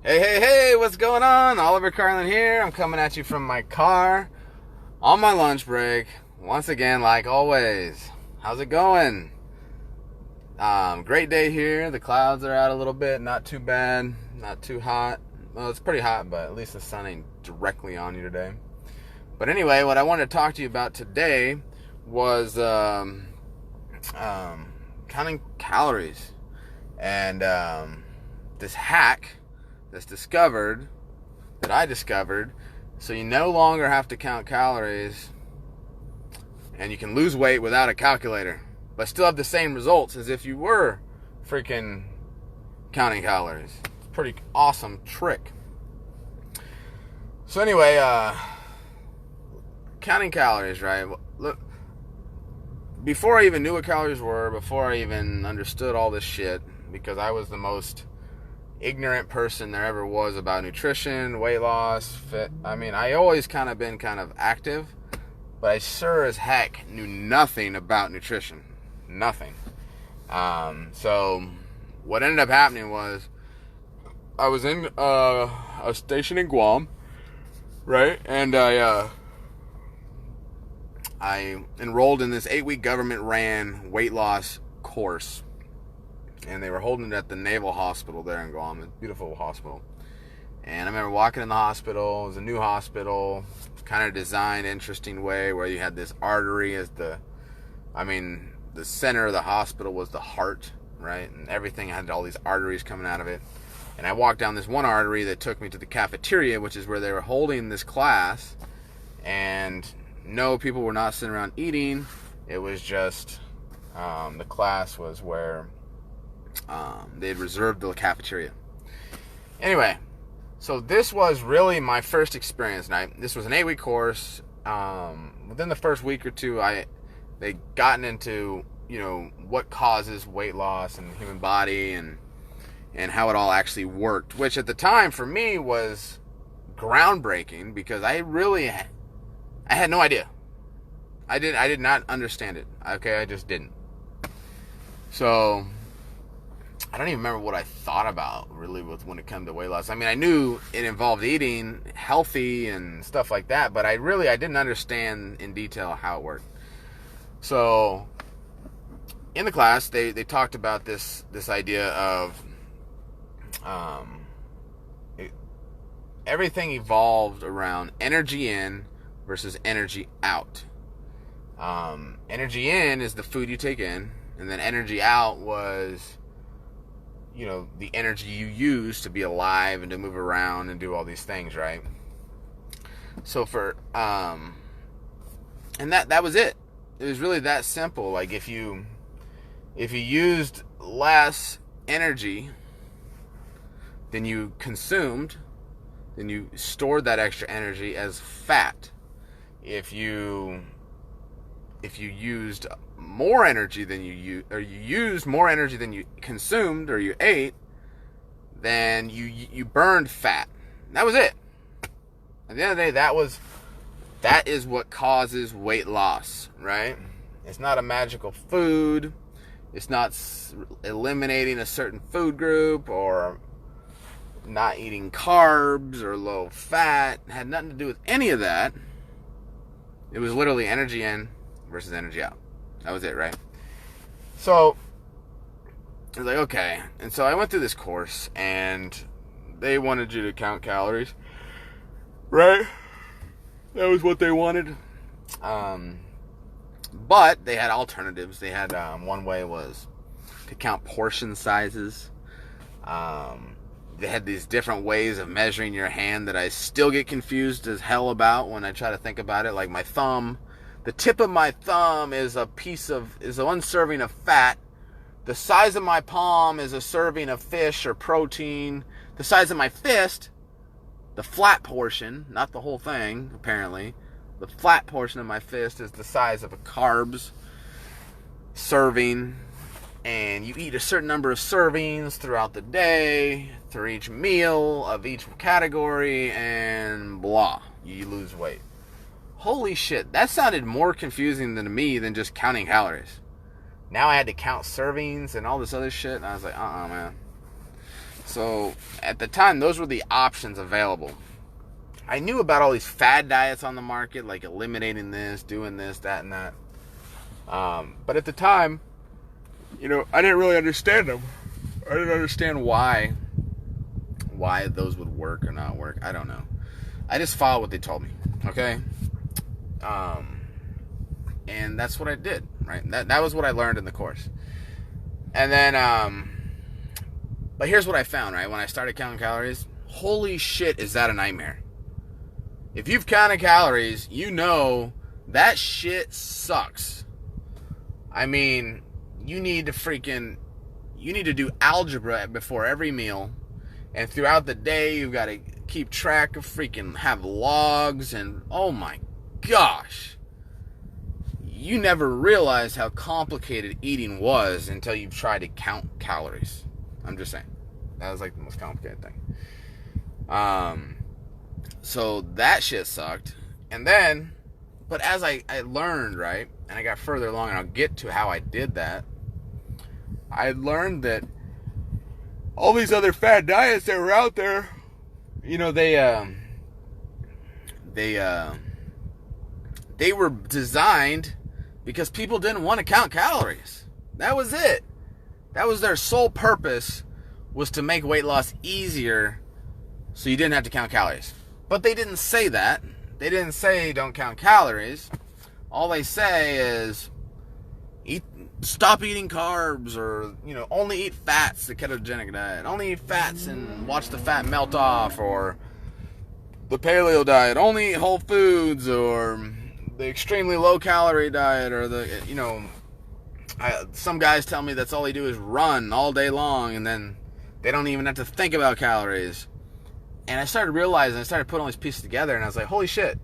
Hey, what's going on? Oliver Carlin here. I'm coming at you from my car on my lunch break. Once again, like always. How's it going? Great day here. The clouds are out a little bit. Not too bad. Not too hot. Well, it's pretty hot, but at least the sun ain't directly on you today. But anyway, what I wanted to talk to you about today was counting calories. And this hack that I discovered, so you no longer have to count calories and you can lose weight without a calculator, but still have the same results as if you were freaking counting calories. It's a pretty awesome trick. So anyway, counting calories, right? Look, before I even knew what calories were, before I even understood all this shit, because I was the most ignorant person there ever was about nutrition, weight loss, fit. I mean, I always been kind of active, but I sure as heck knew nothing about nutrition. Nothing. So what ended up happening was I was in a station in Guam, right? And I enrolled in this 8-week government-ran weight loss course. And they were holding it at the Naval Hospital there in Guam, a beautiful hospital. And I remember walking in the hospital. It was a new hospital, kind of designed interesting way where you had this artery as the center of the hospital was the heart, right? And everything had all these arteries coming out of it. And I walked down this one artery that took me to the cafeteria, which is where they were holding this class. And no, people were not sitting around eating. It was just the class was where they had reserved the cafeteria. Anyway, so this was really my first experience. This was an 8-week course. Within the first week or two, they gotten into what causes weight loss in the human body and how it all actually worked, which at the time for me was groundbreaking because I had no idea. I did not understand it. Okay, I just didn't. So I don't even remember what I thought about really when it came to weight loss. I mean, I knew it involved eating healthy and stuff like that, but I didn't understand in detail how it worked. So in the class, they talked about this idea of everything evolved around energy in versus energy out. Energy in is the food you take in, and then energy out was the energy you use to be alive and to move around and do all these things, right? So and that was it. It was really that simple. Like if you used less energy than you consumed, then you stored that extra energy as fat. If you used more energy than you used more energy than you consumed or you ate, then you burned fat. And that was it. At the end of the day, that is what causes weight loss, right? It's not a magical food. It's not eliminating a certain food group or not eating carbs or low fat. It had nothing to do with any of that. It was literally energy in versus energy out. That was it, right? So I was like, okay. And so I went through this course, and they wanted you to count calories, right? That was what they wanted. But they had alternatives. They had one way was to count portion sizes. They had these different ways of measuring your hand that I still get confused as hell about when I try to think about it. Like my thumb. The tip of my thumb is one serving of fat. The size of my palm is a serving of fish or protein. The size of my fist, the flat portion, not the whole thing, apparently. The flat portion of my fist is the size of a carbs serving. And you eat a certain number of servings throughout the day, through each meal of each category, and blah, you lose weight. Holy shit, that sounded more confusing to me than just counting calories. Now I had to count servings and all this other shit, and I was like, man. So at the time, those were the options available. I knew about all these fad diets on the market, like eliminating this, doing this, that, and that. But at the time, I didn't really understand them. I didn't understand why those would work or not work. I don't know. I just followed what they told me. Okay. And that's what I did, right? That was what I learned in the course. And then, but here's what I found, right? When I started counting calories, holy shit, is that a nightmare? If you've counted calories, you know that shit sucks. I mean, you need to do algebra before every meal. And throughout the day, you've got to keep track of have logs. And oh my gosh. You never realized how complicated eating was until you've tried to count calories. I'm just saying. That was like the most complicated thing. So that shit sucked. And then, but as I learned, right, and I got further along, and I'll get to how I did that, I learned that all these other fad diets that were out there, they were designed because people didn't want to count calories. That was it. That was their sole purpose, was to make weight loss easier so you didn't have to count calories. But they didn't say that. They didn't say don't count calories. All they say is stop eating carbs, or only eat fats, the ketogenic diet. Only eat fats and watch the fat melt off, or the paleo diet. Only eat whole foods, or the extremely low calorie diet, or some guys tell me that's all they do is run all day long, and then they don't even have to think about calories. And I started realizing, I started putting all these pieces together, and I was like, holy shit,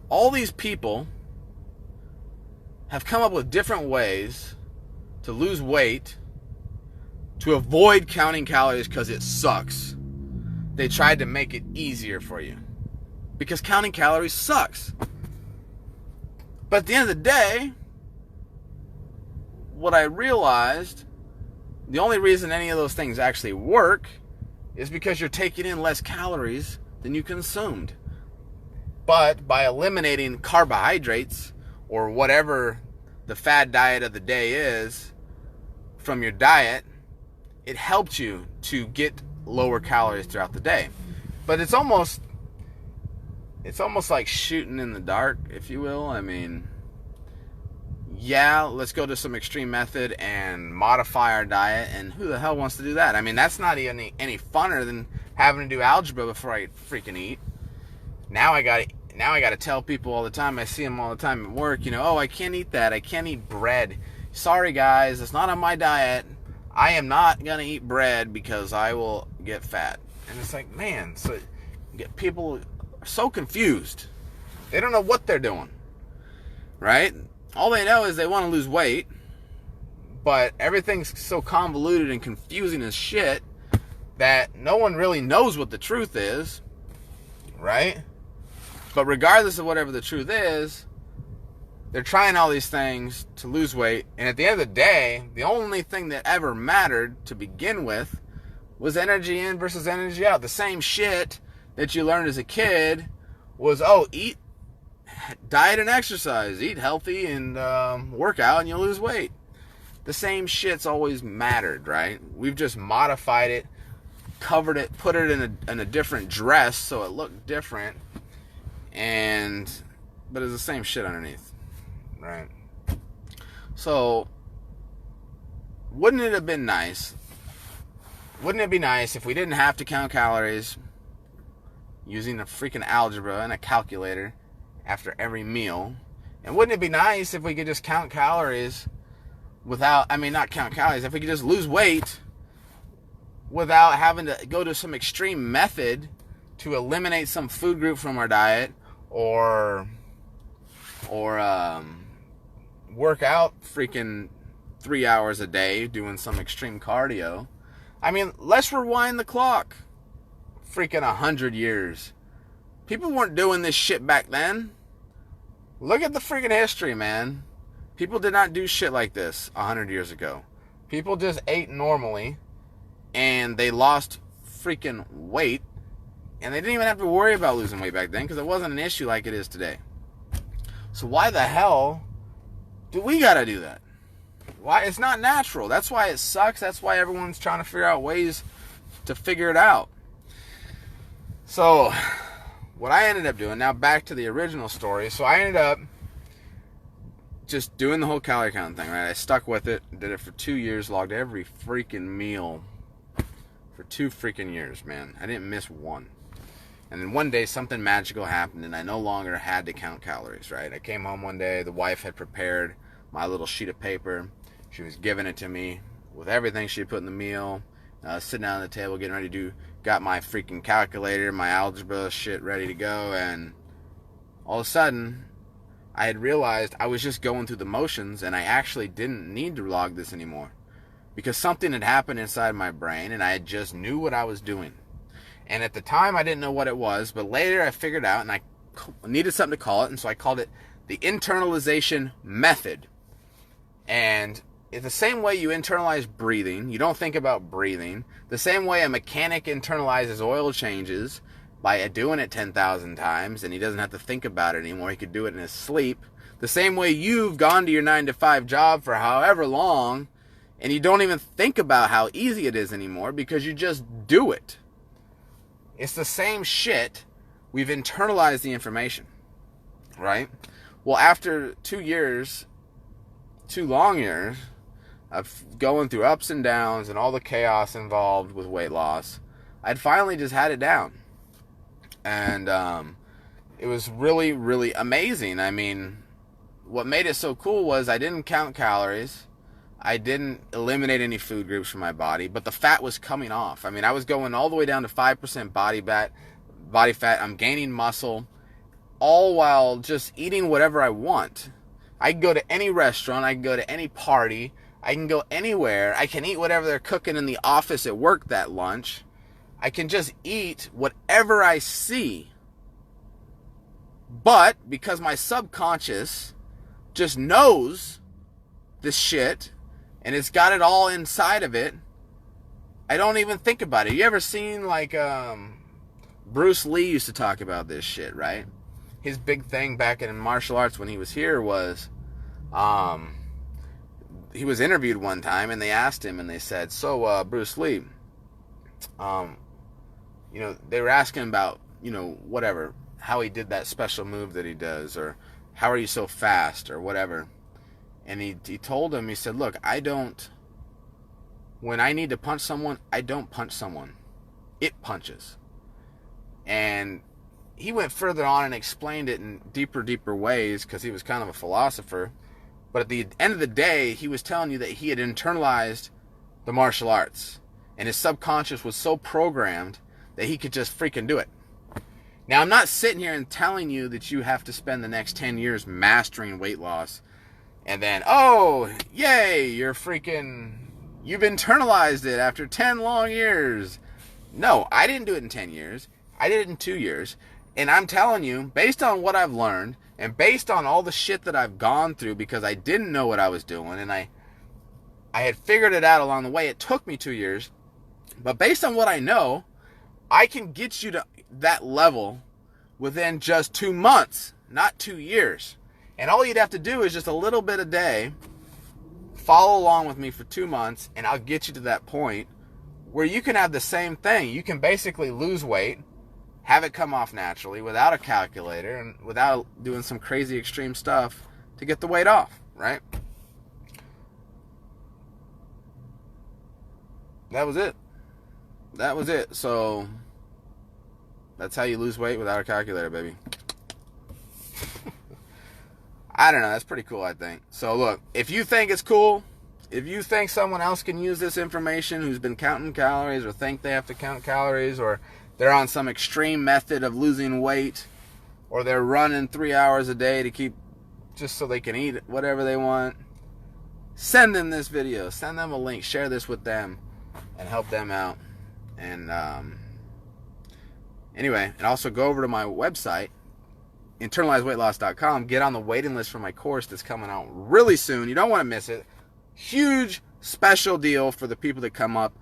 all these people have come up with different ways to lose weight to avoid counting calories because it sucks. They tried to make it easier for you because counting calories sucks. But at the end of the day, what I realized, the only reason any of those things actually work is because you're taking in less calories than you consumed. But by eliminating carbohydrates, or whatever the fad diet of the day is, from your diet, it helped you to get lower calories throughout the day. But it's almost like shooting in the dark, if you will. I mean, yeah, let's go to some extreme method and modify our diet, and who the hell wants to do that? I mean, that's not any funner than having to do algebra before I freaking eat. Now I gotta tell people all the time, I see them all the time at work, oh, I can't eat that, I can't eat bread. Sorry guys, it's not on my diet. I am not gonna eat bread because I will get fat. And it's like, man, so people are so confused. They don't know what they're doing, right? All they know is they want to lose weight, but everything's so convoluted and confusing as shit that no one really knows what the truth is, right? But regardless of whatever the truth is, they're trying all these things to lose weight, and at the end of the day, the only thing that ever mattered to begin with was energy in versus energy out. The same shit that you learned as a kid was, eat, diet and exercise, eat healthy and work out and you'll lose weight. The same shit's always mattered, right? We've just modified it, covered it, put it in a different dress so it looked different, but it's the same shit underneath, right? So wouldn't it be nice if we didn't have to count calories using a freaking algebra and a calculator after every meal? And wouldn't it be nice if we could just count calories if we could just lose weight without having to go to some extreme method to eliminate some food group from our diet, or work out freaking 3 hours a day doing some extreme cardio. I mean, let's rewind the clock freaking 100 years. People weren't doing this shit back then. Look at the freaking history, man. People did not do shit like this 100 years ago. People just ate normally and they lost freaking weight, and they didn't even have to worry about losing weight back then because it wasn't an issue like it is today. So why the hell do we gotta do that? Why? It's not natural. That's why it sucks. That's why everyone's trying to figure out ways to figure it out. So what I ended up doing, now back to the original story. So I ended up just doing the whole calorie count thing, right? I stuck with it, did it for 2 years, logged every freaking meal for 2 freaking years, man. I didn't miss one. And then one day something magical happened and I no longer had to count calories, right? I came home one day, the wife had prepared my little sheet of paper. She was giving it to me with everything she had put in the meal. Sitting down at the table, getting ready to do, got my freaking calculator, my algebra shit ready to go, and all of a sudden, I had realized I was just going through the motions, and I actually didn't need to log this anymore. Because something had happened inside my brain, and I just knew what I was doing. And at the time, I didn't know what it was, but later I figured out, and I needed something to call it, and so I called it the internalization method. And it's the same way you internalize breathing. You don't think about breathing. The same way a mechanic internalizes oil changes by doing it 10,000 times, and he doesn't have to think about it anymore. He could do it in his sleep. The same way you've gone to your 9-to-5 job for however long, and you don't even think about how easy it is anymore because you just do it. It's the same shit. We've internalized the information, right? Well, after 2 years, 2 long years of going through ups and downs and all the chaos involved with weight loss, I'd finally just had it down. And it was really, really amazing. I mean, what made it so cool was I didn't count calories. I didn't eliminate any food groups from my body, but the fat was coming off. I mean, I was going all the way down to 5% body fat. I'm gaining muscle, all while just eating whatever I want. I can go to any restaurant. I can go to any party. I can go anywhere. I can eat whatever they're cooking in the office at work that lunch. I can just eat whatever I see. But because my subconscious just knows this shit and it's got it all inside of it, I don't even think about it. You ever seen like Bruce Lee used to talk about this shit, right? His big thing back in martial arts when he was here was he was interviewed one time and they asked him and they said, so Bruce Lee, they were asking about, whatever, how he did that special move that he does, or how are you so fast, or whatever. And he told him, he said, look, when I need to punch someone, I don't punch someone. It punches. And he went further on and explained it in deeper ways because he was kind of a philosopher. But at the end of the day, he was telling you that he had internalized the martial arts. And his subconscious was so programmed that he could just freaking do it. Now, I'm not sitting here and telling you that you have to spend the next 10 years mastering weight loss. And then, oh, yay, you've internalized it after 10 long years. No, I didn't do it in 10 years. I did it in 2 years. And I'm telling you, based on what I've learned, and based on all the shit that I've gone through because I didn't know what I was doing, and I had figured it out along the way. It took me 2 years. But based on what I know, I can get you to that level within just 2 months, not 2 years. And all you'd have to do is just a little bit a day, follow along with me for 2 months, and I'll get you to that point where you can have the same thing. You can basically lose weight, have it come off naturally without a calculator and without doing some crazy extreme stuff to get the weight off, right? That was it. So that's how you lose weight without a calculator, baby. I don't know. That's pretty cool, I think. So look, if you think it's cool, if you think someone else can use this information who's been counting calories or think they have to count calories, or they're on some extreme method of losing weight, or they're running 3 hours a day to keep just so they can eat whatever they want, send them this video. Send them a link. Share this with them and help them out. And anyway, and also go over to my website, internalizedweightloss.com. Get on the waiting list for my course that's coming out really soon. You don't want to miss it. Huge special deal for the people that come up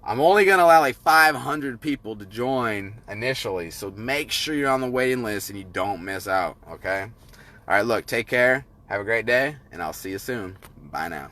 I'm only going to allow like 500 people to join initially, so make sure you're on the waiting list and you don't miss out, okay? All right, look, take care. Have a great day, and I'll see you soon. Bye now.